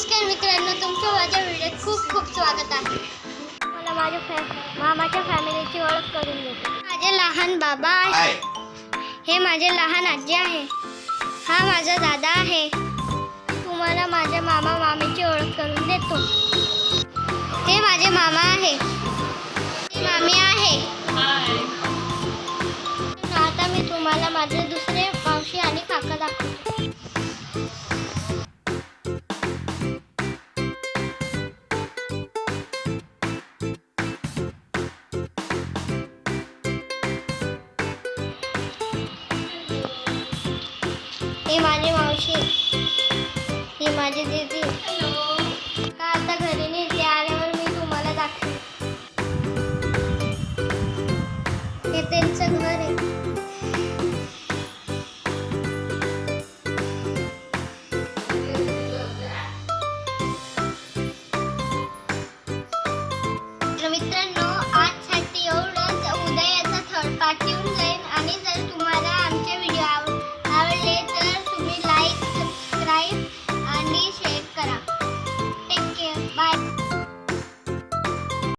नमस्कार मित्रांनो, तुमचं माझ्या व्हिडिओत खूप खूप स्वागत आहे। मला माझ्या मामाच्या फॅमिलीची ओळख करून देतो। माझे लहान बाबा आहे, हे माझे लहान आजी आहे, हा माझा दादा आहे। तुम्हाला माझ्या मामा मामीची ओळख करून देतो। हे माझे मामा आहे, ही मामी आहे। आता मी तुम्हाला माझे दुसरे मावशी आणि काका दाखवतो। ही माझी मावशी, ही माझी दीदी। का आता घरी नाही, ते आल्यावर मी तुम्हाला दाखवेन। हे त्यांचं घर आहे। तर मित्रांनो,